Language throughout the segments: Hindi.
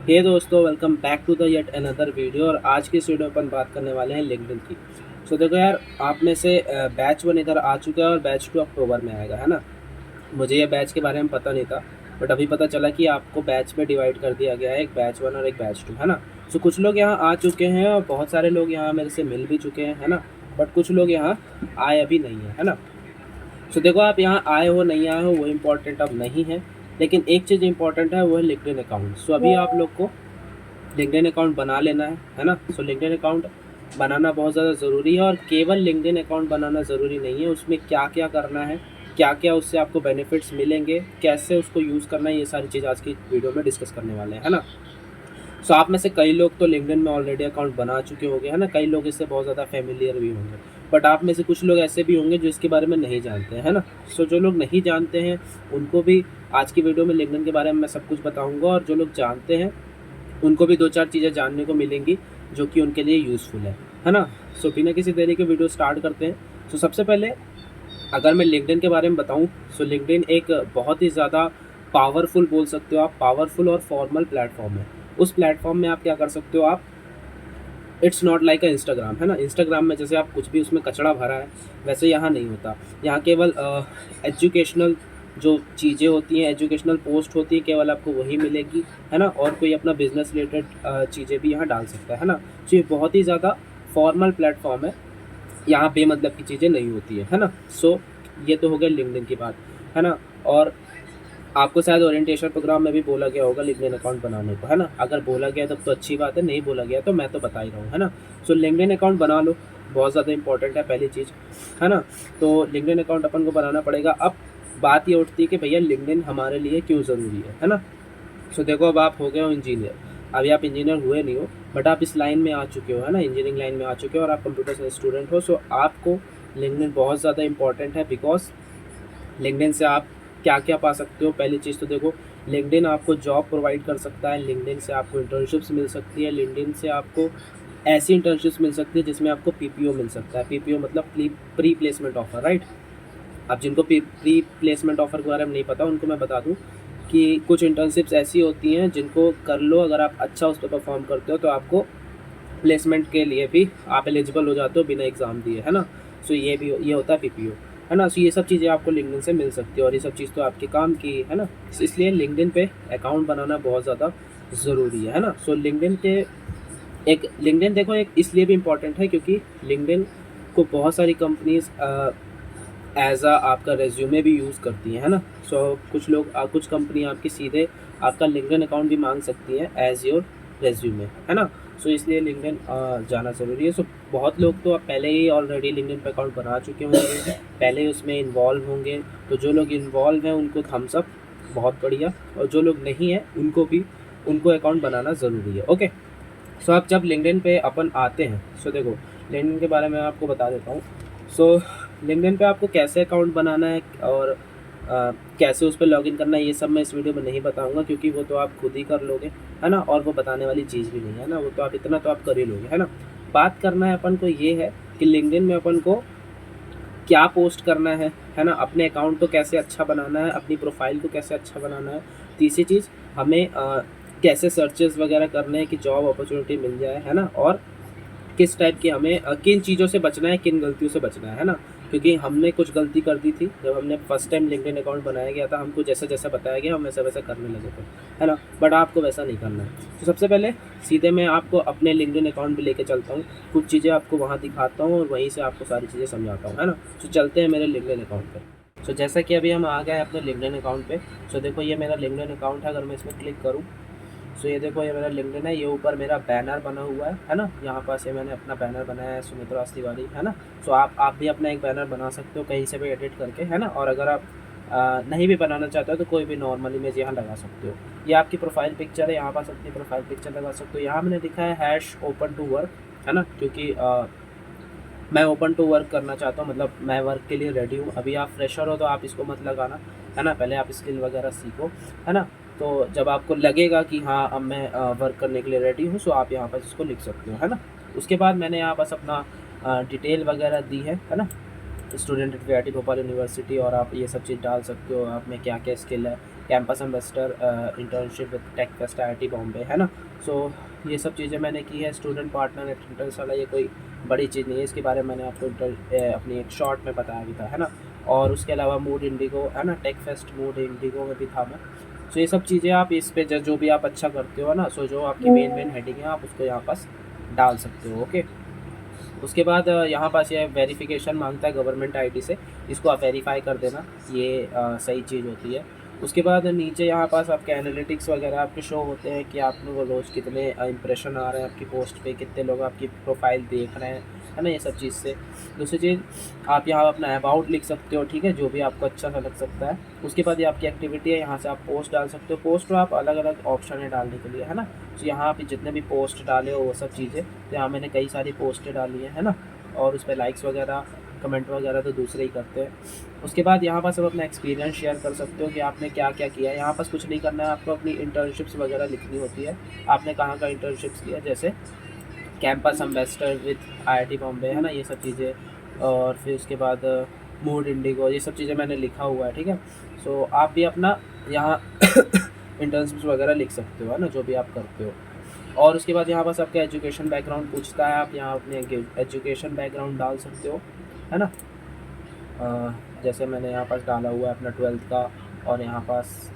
हे दोस्तों, welcome back to the yet another video. और आज की इस वीडियो में अपन बात करने वाले हैं लिंक्डइन की। सो देखो यार, आप में से बैच 1 इधर आ चुका है और बैच 2 अक्टूबर में आएगा, है ना। मुझे ये बैच के बारे में पता नहीं था, बट अभी पता चला कि आपको बैच में डिवाइड कर दिया गया है, एक बैच 1 और एक बैच 2, है ना। सो कुछ लोग यहाँ आ चुके हैं और बहुत सारे लोग यहाँ मेरे से मिल भी चुके हैं, है ना। बट कुछ लोग यहाँ आए अभी नहीं है ना। सो देखो, आप यहाँ आए हो नहीं आए हो वो इम्पोर्टेंट अब नहीं है, लेकिन एक चीज़ इंपॉर्टेंट है, वो है लिंक्डइन अकाउंट। सो अभी आप लोग को लिंक्डइन अकाउंट बना लेना है ना। सो लिंक्डइन अकाउंट बनाना बहुत ज़्यादा ज़रूरी है, और केवल लिंक्डइन अकाउंट बनाना ज़रूरी नहीं है, उसमें क्या क्या करना है, क्या क्या उससे आपको बेनिफिट्स मिलेंगे, कैसे उसको यूज़ करना है, ये सारी चीज़ आज की वीडियो में डिस्कस करने वाले हैं, है ना। सो आप में से कई लोग तो लिंक्डइन में ऑलरेडी अकाउंट बना चुके होंगे, है ना। कई लोग इससे बहुत ज़्यादा फेमिलियर भी होंगे, बट आप में से कुछ लोग ऐसे भी होंगे जो इसके बारे में नहीं जानते हैं, है ना। सो जो लोग नहीं जानते हैं उनको भी आज की वीडियो में लिंक्डइन के बारे में मैं सब कुछ बताऊँगा, और जो लोग जानते हैं उनको भी 2-4 चीज़ें जानने को मिलेंगी जो कि उनके लिए यूज़फुल है ना। सो बिना किसी देरी के वीडियो स्टार्ट करते हैं। सो सबसे पहले अगर मैं लिंक्डइन के बारे में बताऊं, सो लिंक्डइन एक बहुत ही ज़्यादा पावरफुल, बोल सकते हो आप, पावरफुल और फॉर्मल प्लेटफॉर्म है। उस प्लेटफॉर्म में आप क्या कर सकते हो, आप it's not like a Instagram, है ना। इंस्टाग्राम में जैसे आप कुछ भी उसमें कचरा भरा है, वैसे यहाँ नहीं होता। यहाँ केवल एजुकेशनल जो चीज़ें होती हैं, एजुकेशनल पोस्ट होती है, केवल आपको वही मिलेगी, है ना। और कोई अपना बिजनेस रिलेटेड चीज़ें भी यहाँ डाल सकता है ना। तो ये बहुत ही ज़्यादा फॉर्मल प्लेटफॉर्म है, यहाँ बेमतलब की चीज़ें नहीं होती है ना। सो ये तो हो गया लिंक्डइन की बात, है ना। और आपको शायद ओरिएंटेशन प्रोग्राम में भी बोला गया होगा लिंक्डइन अकाउंट बनाने को, है ना। अगर बोला गया तब तो अच्छी बात है, नहीं बोला गया तो मैं तो बता ही रहा हूँ, है ना। सो लिंक्डइन अकाउंट बना लो, बहुत ज़्यादा इंपॉर्टेंट है पहली चीज़, है ना। तो लिंक्डइन अकाउंट अपन को बनाना पड़ेगा। अब बात ये उठती है कि भैया लिंक्डइन हमारे लिए क्यों ज़रूरी है ना। सो देखो, अब आप हो गए हो इंजीनियर। अभी आप इंजीनियर हुए नहीं हो, बट आप इस लाइन में आ चुके हो, है ना, इंजीनियरिंग लाइन में आ चुके हो और आप कंप्यूटर साइंस स्टूडेंट हो। सो आपको लिंक्डइन बहुत ज़्यादा इंपॉर्टेंट है, बिकॉज लिंक्डइन से आप क्या क्या पा सकते हो। पहली चीज़ तो देखो, लिंक्डइन आपको जॉब प्रोवाइड कर सकता है, लिंक्डइन से आपको इंटर्नशिप्स मिल सकती है, लिंक्डइन से आपको ऐसी इंटर्नशिप्स मिल सकती है जिसमें आपको पीपीओ मिल सकता है। पीपीओ मतलब प्री प्लेसमेंट ऑफर, राइट। अब जिनको प्री प्लेसमेंट ऑफर के बारे में नहीं पता, उनको मैं बता दूं कि कुछ इंटर्नशिप्स ऐसी होती हैं जिनको कर लो, अगर आप अच्छा उस पर परफॉर्म करते हो तो आपको प्लेसमेंट के लिए भी आप एलिजिबल हो जाते हो बिना एग्ज़ाम दिए, है ना। सो ये होता है पीपीओ, है ना। सो ये सब चीज़ें आपको लिंक्डइन से मिल सकती है, और ये सब चीज़ तो आपके काम की है ना। इसलिए लिंक्डइन पे अकाउंट बनाना बहुत ज़्यादा ज़रूरी है ना। सो लिंक्डइन देखो, एक इसलिए भी इम्पॉर्टेंट है क्योंकि लिंक्डइन को बहुत सारी कंपनीज एज आपका रेज्यूमे भी यूज़ करती हैं, है ना। सो कुछ कंपनी आपकी सीधे आपका लिंक्डइन अकाउंट भी मांग सकती है एज योर रेज्यूमे, है ना। सो इसलिए लिंक्डइन जाना ज़रूरी है। सो बहुत लोग तो अब पहले ही ऑलरेडी लिंक्डइन पे अकाउंट बना चुके होंगे, पहले ही उसमें इन्वॉल्व होंगे। तो जो लोग इन्वॉल्व हैं उनको थम्स अप, बहुत बढ़िया। और जो लोग नहीं हैं उनको अकाउंट बनाना ज़रूरी है। ओके। सो अब जब लिंक्डइन पे अपन आते हैं, सो देखो लिंक्डइन के बारे में आपको बता देता हूँ। सो लिंक्डइन पे आपको कैसे अकाउंट बनाना है और कैसे उस पर लॉगिन करना है, ये सब मैं इस वीडियो में नहीं बताऊंगा, क्योंकि वो तो आप खुद ही कर लोगे, है ना। और वो बताने वाली चीज़ भी नहीं है ना, वो तो आप इतना तो आप कर ही लोगे, है ना। बात करना है अपन को ये है कि लिंक्डइन में अपन को क्या पोस्ट करना है ना। अपने अकाउंट को कैसे अच्छा बनाना है, अपनी प्रोफाइल को कैसे अच्छा बनाना है। तीसरी चीज़, हमें कैसे सर्चेस वगैरह करने हैं कि जॉब अपॉर्चुनिटी मिल जाए, है ना। और किस टाइप की हमें किन चीज़ों से बचना है, किन गलतियों से बचना है ना। क्योंकि हमने कुछ गलती कर दी थी जब हमने फर्स्ट टाइम लिंक्डइन अकाउंट बनाया गया था, हमको जैसा जैसा बताया गया हम वैसा वैसा करने लगे थे, है ना। बट आपको वैसा नहीं करना है। तो सबसे पहले सीधे मैं आपको अपने लिंक्डइन अकाउंट पे लेके चलता हूँ, कुछ चीज़ें आपको वहाँ दिखाता हूँ और वहीं से आपको सारी चीज़ें समझाता हूँ, है ना। तो चलते हैं मेरे लिंक्डइन अकाउंट पे। सो जैसा कि अभी हम आ गए अपने लिंक्डइन अकाउंट पे। सो देखो, ये मेरा लिंक्डइन अकाउंट है। अगर मैं इसमें क्लिक करूँ, सो ये देखो, ये मेरा लिंक्डइन है। ये ऊपर मेरा बैनर बना हुआ है ना। यहाँ पास ये मैंने अपना बैनर बनाया है, सुमित्रा तिवारी, है ना। सो आप भी अपना एक बैनर बना सकते हो कहीं से भी एडिट करके, है ना। और अगर आप नहीं भी बनाना चाहते हो तो कोई भी नॉर्मल इमेज यहाँ लगा सकते हो। ये आपकी प्रोफाइल पिक्चर है, यहाँ पास अपनी प्रोफाइल पिक्चर लगा सकते हो। यहाँ मैंने लिखा है हैश ओपन टू वर्क, है ना, क्योंकि मैं ओपन टू वर्क करना चाहता हूँ, मतलब मैं वर्क के लिए रेडी हूँ। अभी आप फ्रेशर हो तो आप इसको मत लगाना, है ना। पहले आप स्किल वगैरह सीखो, है ना। तो जब आपको लगेगा कि हाँ अब मैं वर्क करने के लिए रेडी हूँ, सो आप यहाँ पर इसको लिख सकते हो, है ना। उसके बाद मैंने यहाँ पास अपना डिटेल वगैरह दी है ना। Student at V I T Bhopal university, और आप ये सब चीज़ डाल सकते हो, आप में क्या क्या स्किल है, campus ambassador, internship with tech fest IIT Bombay, है ना। सो ये सब चीज़ें मैंने की है। स्टूडेंट पार्टनर अटेंडेंस वाला ये कोई बड़ी चीज़ नहीं है, इसके बारे में मैंने आपको अपनी एक शॉर्ट में बताया भी था, है ना। और उसके अलावा मूड इंडिगो, है ना, टेक फेस्ट मूड इंडिगो में भी था मैं। सो ये सब चीज़ें आप इस पे जो भी आप अच्छा करते हो ना, सो जो आपकी मेन हेडिंग है आप उसको यहाँ पास डाल सकते हो। ओके, उसके बाद यहाँ पास ये वेरिफिकेशन मांगता है गवर्नमेंट आईडी से, इसको आप वेरीफाई कर देना, ये सही चीज़ होती है। उसके बाद नीचे यहाँ पास आपके एनालिटिक्स वगैरह आपके शो होते हैं कि आपने वो रोज़ कितने इंप्रेशन आ रहे हैं आपकी पोस्ट पे, कितने लोग आपकी प्रोफाइल देख रहे हैं, है ना, ये सब चीज़ से। दूसरी चीज़, आप यहाँ अपना अबाउट लिख सकते हो, ठीक है, जो भी आपको अच्छा सा लग सकता है। उसके बाद ये आपकी एक्टिविटी है, यहाँ से आप पोस्ट डाल सकते हो। पोस्ट तो आप अलग अलग ऑप्शन है डालने के लिए, है ना। तो यहाँ आप जितने भी पोस्ट डाले हो वो सब चीज़ें, तो यहाँ मैंने कई सारी पोस्टें डाली हैं, है ना। और उस पर लाइक्स वगैरह कमेंट वगैरह तो दूसरे ही करते हैं। उसके बाद यहाँ पास आप अपना एक्सपीरियंस शेयर कर सकते हो कि आपने क्या क्या किया है। यहाँ पास कुछ नहीं करना है आपको, अपनी इंटर्नशिप्स वगैरह लिखनी होती है, आपने कहाँ का इंटर्नशिप्स किया, जैसे campus ambassador with IIT Bombay, है ना, ये सब चीज़ें। और फिर उसके बाद मूड इंडिगो, ये सब चीज़ें मैंने लिखा हुआ है, ठीक है। सो आप भी अपना यहाँ इंटर्नशिप्स वगैरह लिख सकते हो, है ना, जो भी आप करते हो। और उसके बाद यहाँ पास आपका एजुकेशन बैकग्राउंड पूछता है, आप यहाँ अपने एजुकेशन बैकग्राउंड डाल सकते हो, है ना। जैसे मैंने यहाँ पास डाला हुआ है अपना 12th का। और यहाँ पास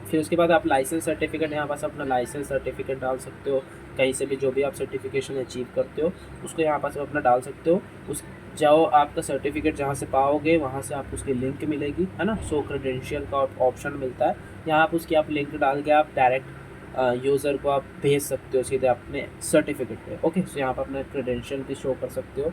फिर उसके बाद आप लाइसेंस सर्टिफिकेट, यहाँ पास अपना लाइसेंस सर्टिफिकेट डाल सकते हो, कहीं से भी जो भी आप सर्टिफिकेशन अचीव करते हो उसको यहाँ पास अपना डाल सकते हो। उस जाओ आपका सर्टिफिकेट जहाँ से पाओगे वहाँ से आप उसकी लिंक मिलेगी, है ना। सो क्रेडेंशियल का ऑप्शन मिलता है, यहाँ आप उसकी आप लिंक डाल के आप डायरेक्ट यूज़र को आप भेज सकते हो सीधे अपने सर्टिफिकेट पे। ओके, सो यहाँ पर अपने क्रेडेंशियल भी शो कर सकते हो।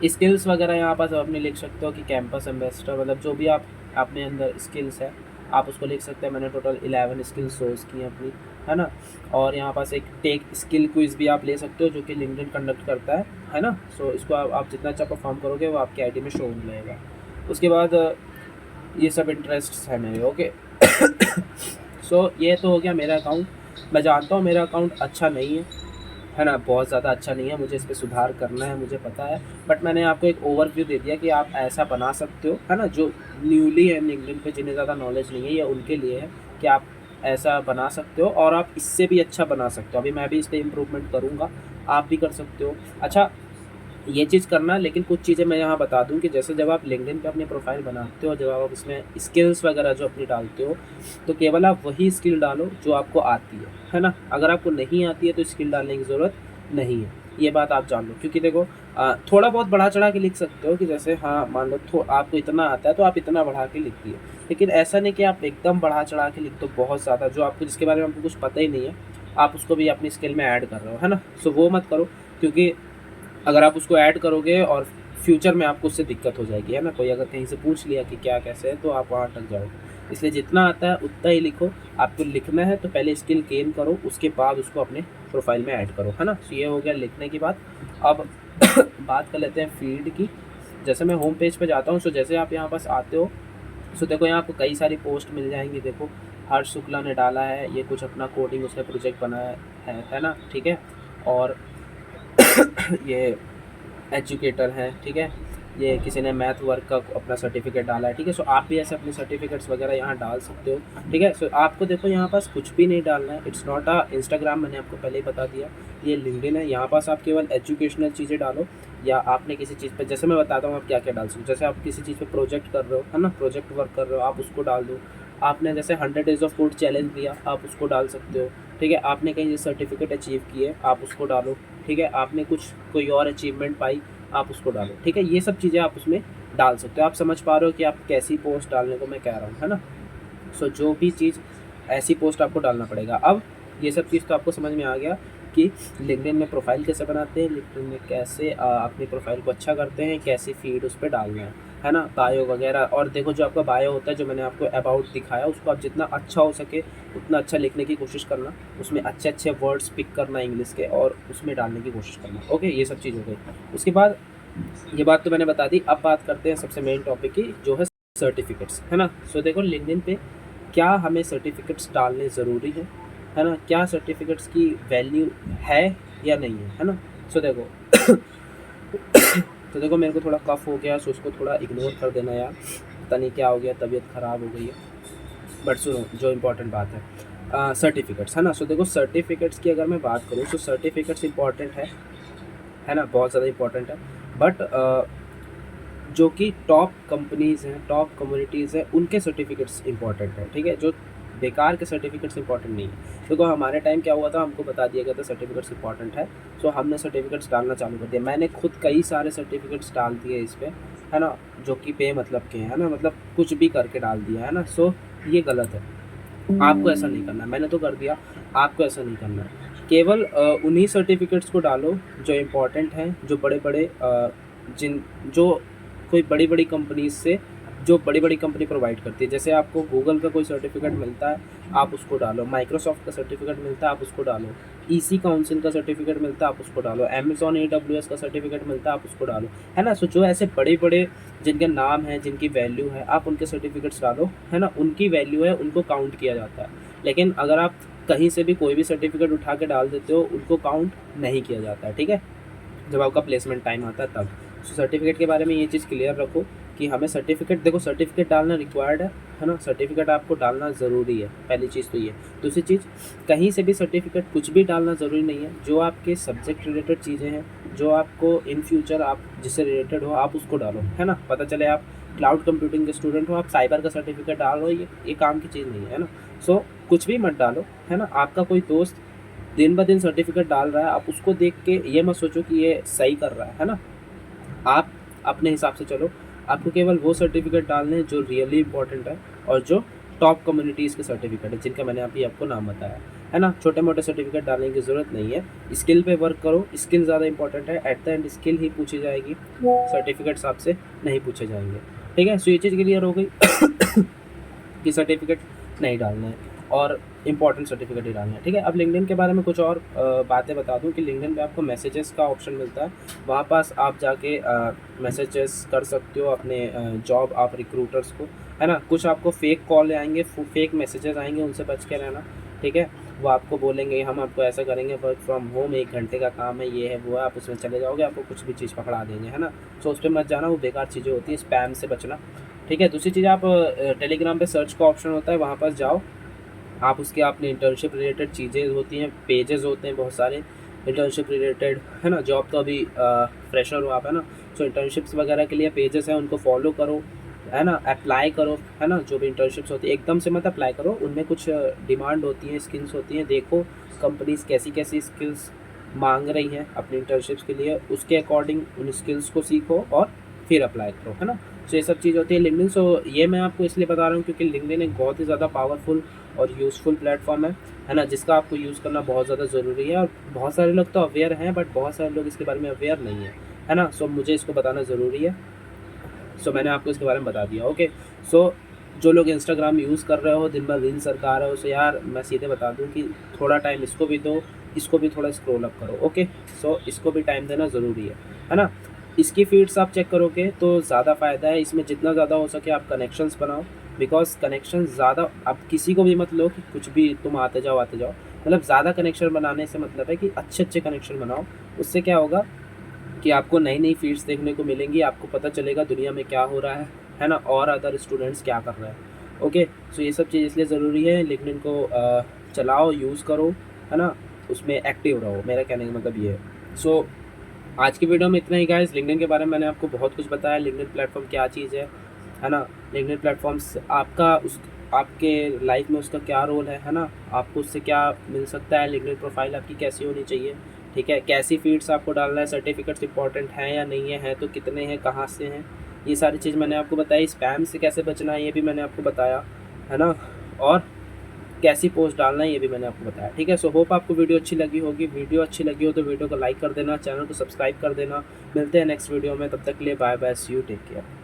स्किल्स वगैरह यहाँ पर अपने लिख सकते हो कि कैंपस एम्बेसडर, मतलब जो भी आप अपने अंदर स्किल्स है आप उसको लिख सकते हैं। मैंने टोटल 11 स्किल्स सोर्स की हैं अपनी, है ना। और यहाँ पास एक टेक स्किल क्विज़ भी आप ले सकते हो जो कि लिंक्डइन कंडक्ट करता है ना। सो इसको आप जितना अच्छा परफॉर्म करोगे वो आपके आईडी में शो हो जाएगा। उसके बाद ये सब इंटरेस्ट्स है मेरे। ओके सो ये तो हो गया मेरा अकाउंट। मैं जानता हूँ मेरा अकाउंट अच्छा नहीं है ना, बहुत ज़्यादा अच्छा नहीं है, मुझे इस पर सुधार करना है, मुझे पता है। बट मैंने आपको एक ओवरव्यू दे दिया कि आप ऐसा बना सकते हो, है ना। जो न्यूली है लिंक्डइन पे, जिन्हें ज़्यादा नॉलेज नहीं है, ये उनके लिए है कि आप ऐसा बना सकते हो और आप इससे भी अच्छा बना सकते हो। अभी मैं भी इस पर इम्प्रूवमेंट करूँगा, आप भी कर सकते हो। अच्छा, ये चीज़ करना, लेकिन कुछ चीज़ें मैं यहाँ बता दूँ कि जैसे जब आप लिंक्डइन पे अपनी प्रोफाइल बनाते हो, जब आप इसमें स्किल्स वगैरह जो अपनी डालते हो, तो केवल आप वही स्किल डालो जो आपको आती है ना। अगर आपको नहीं आती है तो स्किल डालने की ज़रूरत नहीं है, ये बात आप जान लो। क्योंकि देखो थोड़ा बहुत बढ़ा चढ़ा के लिख सकते हो कि जैसे हाँ मान लो आपको इतना आता है तो आप इतना बढ़ा के लिख दिए, लेकिन ऐसा नहीं कि आप एकदम बढ़ा चढ़ा के लिख दो बहुत ज़्यादा, जो आपको जिसके बारे में आपको कुछ पता ही नहीं है आप उसको भी अपनी स्किल में ऐड कर रहे हो, है ना। सो वो मत करो, क्योंकि अगर आप उसको ऐड करोगे और फ्यूचर में आपको उससे दिक्कत हो जाएगी, है ना। कोई अगर कहीं से पूछ लिया कि क्या कैसे है तो आप वहाँ अटक जाओगे। इसलिए जितना आता है उतना ही लिखो। आपको लिखना है तो पहले स्किल गेन करो, उसके बाद उसको अपने प्रोफाइल में ऐड करो, है ना। तो ये हो गया लिखने की बात। अब बात कर लेते हैं फील्ड की। जैसे मैं होम पेज पे जाता हूँ, सो जैसे आप यहाँ पास आते हो, सो देखो यहाँ आपको कई सारी पोस्ट मिल जाएंगी। देखो हर्ष शुक्ला ने डाला है, ये कुछ अपना कोडिंग उसने प्रोजेक्ट बनाया है ना, ठीक है। और ये एजुकेटर हैं, ठीक है। ये किसी ने मैथ वर्क का अपना सर्टिफिकेट डाला है, ठीक है। सो आप भी ऐसे अपने सर्टिफिकेट्स वगैरह यहाँ डाल सकते हो, ठीक है। सो आपको देखो यहाँ पास कुछ भी नहीं डालना है, इट्स नॉट अ इंस्टाग्राम, मैंने आपको पहले ही बता दिया, ये लिंक्डइन है। यहाँ पास आप केवल एजुकेशनल चीज़ें डालो, या आपने किसी चीज़ पर, जैसे मैं बताता हूँ आप क्या क्या डाल सकते हो। जैसे आप किसी चीज़ पर प्रोजेक्ट कर रहे हो, है ना, प्रोजेक्ट वर्क कर रहे हो, आप उसको डाल दो। आपने जैसे 100 डेज़ ऑफ कोड चैलेंज दिया, आप उसको डाल सकते हो, ठीक है। आपने कहीं सर्टिफिकेट अचीव किए, आप उसको डालो, ठीक है। आपने कुछ कोई और अचीवमेंट पाई, आप उसको डालो, ठीक है। ये सब चीज़ें आप उसमें डाल सकते हो। आप समझ पा रहे हो कि आप कैसी पोस्ट डालने को मैं कह रहा हूँ, है ना। सो जो भी चीज़ ऐसी पोस्ट आपको डालना पड़ेगा। अब ये सब चीज़ तो आपको समझ में आ गया कि लिंक्डइन में प्रोफाइल कैसे बनाते हैं, लिंक्डइन में कैसे अपनी प्रोफाइल को अच्छा करते हैं, कैसी फीड उस पर डालना है ना, बायो वगैरह। और देखो जो आपका बायो होता है, जो मैंने आपको अबाउट दिखाया, उसको आप जितना अच्छा हो सके उतना अच्छा लिखने की कोशिश करना, उसमें अच्छे अच्छे वर्ड्स पिक करना इंग्लिश के और उसमें डालने की कोशिश करना। ओके, ये सब चीज़ हो गई। उसके बाद ये बात तो मैंने बता दी, अब बात करते हैं सबसे मेन टॉपिक की, जो है सर्टिफिकेट्स, है ना। सो देखो लिंक्डइन पे क्या हमें सर्टिफिकेट्स डालने ज़रूरी है ना, क्या सर्टिफिकेट्स की वैल्यू है या नहीं है ना। सो देखो तो देखो मेरे को थोड़ा कफ हो गया, सो उसको थोड़ा इग्नोर कर देना यार, पता नहीं क्या हो गया, तबीयत ख़राब हो गई है। बट सुनो जो इम्पोर्टेंट बात है, सर्टिफिकेट्स है ना। सो देखो सर्टिफिकेट्स की अगर मैं बात करूँ तो सर्टिफिकेट्स इंपॉर्टेंट है ना, बहुत ज़्यादा इंपॉर्टेंट है। बट जो कि टॉप कंपनीज़ हैं, टॉप कम्युनिटीज़ हैं, उनके सर्टिफिकेट्स इंपॉर्टेंट है, ठीक है। जो बेकार के सर्टिफिकेट्स इंपॉर्टेंट नहीं है। देखो हमारे टाइम क्या हुआ था, हमको बता दिया गया था सर्टिफिकेट्स इंपॉर्टेंट है, सो हमने सर्टिफिकेट्स डालना चालू कर दिया। मैंने खुद कई सारे सर्टिफिकेट्स डाल दिए इस पे, है ना, जो कि पे मतलब के हैं, है ना, मतलब कुछ भी करके डाल दिया, है ना। सो ये गलत है, आपको ऐसा नहीं करना है। मैंने तो कर दिया, आपको ऐसा नहीं करना है। केवल उन्हीं सर्टिफिकेट्स को डालो जो इम्पोर्टेंट हैं, जो बड़े-बड़े जिन जो कोई बड़ी-बड़ी कंपनीज़ से, जो बड़ी-बड़ी कंपनी प्रोवाइड करती है। जैसे आपको गूगल का कोई सर्टिफिकेट मिलता है, आप उसको डालो। माइक्रोसॉफ्ट का सर्टिफिकेट मिलता है, आप उसको डालो। ईसी काउंसिल का सर्टिफिकेट मिलता है, आप उसको डालो। अमेज़न AWS का सर्टिफिकेट मिलता है, आप उसको डालो, है ना। सो जो ऐसे बड़े-बड़े जिनके नाम हैं, जिनकी वैल्यू है, आप उनके सर्टिफिकेट्स डालो, है ना। उनकी वैल्यू है, उनको काउंट किया जाता है। लेकिन अगर आप कहीं से भी कोई भी सर्टिफिकेट उठा के डाल देते हो, उनको काउंट नहीं किया जाता है, ठीक है। जब आपका प्लेसमेंट टाइम आता है तब। सो सर्टिफिकेट के बारे में ये चीज़ क्लियर रखो कि हमें सर्टिफिकेट, देखो सर्टिफिकेट डालना रिक्वायर्ड है ना। सर्टिफिकेट आपको डालना ज़रूरी है, पहली चीज़ तो ये। दूसरी चीज़, कहीं से भी सर्टिफिकेट कुछ भी डालना ज़रूरी नहीं है। जो आपके सब्जेक्ट रिलेटेड चीज़ें हैं, जो आपको इन फ्यूचर आप जिससे रिलेटेड हो, आप उसको डालो, है ना। पता चले आप क्लाउड कंप्यूटिंग के स्टूडेंट हो, आप साइबर का सर्टिफिकेट डाल रहे हो, ये काम की चीज़ नहीं है ना। सो कुछ भी मत डालो, है ना। आपका कोई दोस्त दिन ब दिन सर्टिफिकेट डाल रहा है, आप उसको देख के ये मत सोचो कि ये सही कर रहा है ना। आप अपने हिसाब से चलो। आपको केवल वो सर्टिफिकेट डालने हैं जो रियली इंपॉर्टेंट है, और जो टॉप कम्युनिटीज़ के सर्टिफिकेट है, जिनका मैंने अभी आपको नाम बताया, है ना। छोटे मोटे सर्टिफिकेट डालने की ज़रूरत नहीं है। स्किल पे वर्क करो, स्किल ज़्यादा इंपॉर्टेंट है। एट द एंड स्किल ही पूछी जाएगी, सर्टिफिकेट्स आपसे नहीं पूछे जाएंगे, ठीक है। सो ये चीज़ क्लियर हो गई कि सर्टिफिकेट नहीं डालना है और इम्पॉर्टेंट सर्टिफिकेट ही डालना है, ठीक है। अब लिंक्डइन के बारे में कुछ और बातें बता दूं कि लिंक्डइन पे आपको मैसेजेस का ऑप्शन मिलता है। वहाँ पास आप जाके मैसेजेस कर सकते हो अपने जॉब आप रिक्रूटर्स को, है ना। कुछ आपको फेक कॉल आएंगे, फेक मैसेजेस आएंगे, उनसे बच के रहना, ठीक है। वो आपको बोलेंगे हम आपको ऐसा करेंगे, वर्क फ्रॉम होम 1 घंटे का काम है, ये है वो है, आप उसमें चले जाओगे, आपको कुछ भी चीज़ पकड़ा देंगे, है ना। सो उस पर मत जाना, वो बेकार चीज़ें होती हैं, स्पैम से बचना, ठीक है। दूसरी चीज़, आप टेलीग्राम पे सर्च का ऑप्शन होता है, वहाँ पास जाओ। आप उसके अपनी इंटर्नशिप रिलेटेड चीज़ें होती हैं, पेजेस होते हैं बहुत सारे इंटर्नशिप रिलेटेड, है ना। जॉब तो अभी फ्रेशर हो आप, है ना। सो इंटर्नशिप्स वगैरह के लिए पेजेस हैं, उनको फॉलो करो, है ना। अप्लाई करो, है ना। जो भी इंटर्नशिप्स होती है एकदम से मत अप्लाई करो, उनमें कुछ डिमांड होती है, स्किल्स होती हैं। देखो कंपनीज़ कैसी कैसी स्किल्स मांग रही हैं अपनी इंटर्नशिप्स के लिए, उसके अकॉर्डिंग उन स्किल्स को सीखो और फिर अप्लाई करो, है ना। सो ये सब चीज़ होती है लिंक्डइन। सो ये मैं आपको इसलिए बता रहा हूँ क्योंकि लिंक्डइन एक बहुत ही ज़्यादा पावरफुल और यूज़फुल प्लेटफॉर्म है ना, जिसका आपको यूज़ करना बहुत ज़्यादा ज़रूरी है। और बहुत सारे लोग तो अवेयर हैं, बट बहुत सारे लोग इसके बारे में अवेयर नहीं है ना। सो मुझे इसको बताना ज़रूरी है, सो मैंने आपको इसके बारे में बता दिया, ओके। सो जो लोग इंस्टाग्राम यूज़ कर रहे हो, दिन भर रील सरका रहे हो, सो यार मैं सीधे बता दूं कि थोड़ा टाइम इसको भी दो, इसको भी थोड़ा स्क्रॉल अप करो, ओके। सो इसको भी टाइम देना ज़रूरी है ना। इसकी फीड्स आप चेक करोगे तो ज़्यादा फ़ायदा है इसमें, जितना ज़्यादा हो सके आप कनेक्शंस बनाओ। बिकॉज कनेक्शन ज़्यादा, आप किसी को भी मत लो कि कुछ भी तुम आते जाओ, मतलब ज़्यादा कनेक्शन बनाने से मतलब है कि अच्छे अच्छे कनेक्शन बनाओ। उससे क्या होगा कि आपको नई नई फीड्स देखने को मिलेंगी, आपको पता चलेगा दुनिया में क्या हो रहा है ना, और अदर स्टूडेंट्स क्या कर रहे हैं, ओके। सो ये सब चीज़ इसलिए ज़रूरी है, लिंक्डइन को चलाओ, यूज़ करो, है ना, उसमें एक्टिव रहो, मेरा कहने का मतलब ये है। सो आज की वीडियो में इतना ही गाइस। लिंक्डइन के बारे में मैंने आपको बहुत कुछ बताया, लिंक्डइन प्लेटफॉर्म क्या चीज़ है ना। लिंक्डइन प्लेटफॉर्म्स आपका आपके लाइफ में उसका क्या रोल है ना। आपको उससे क्या मिल सकता है, लिंक्डइन प्रोफाइल आपकी कैसी होनी चाहिए, ठीक है। कैसी फीड्स आपको डालना है, सर्टिफिकेट्स इंपॉर्टेंट हैं या नहीं है तो कितने हैं, कहाँ से हैं, ये सारी चीज़ मैंने आपको बताई। स्पैम से कैसे बचना है ये भी मैंने आपको बताया, है ना। और कैसी पोस्ट डालना है ये भी मैंने आपको बताया, ठीक है। सो होप आपको वीडियो अच्छी लगी होगी। वीडियो अच्छी लगी हो तो वीडियो को लाइक कर देना, चैनल को सब्सक्राइब कर देना। मिलते हैं नेक्स्ट वीडियो में, तब तक के लिए bye bye, see you, take care.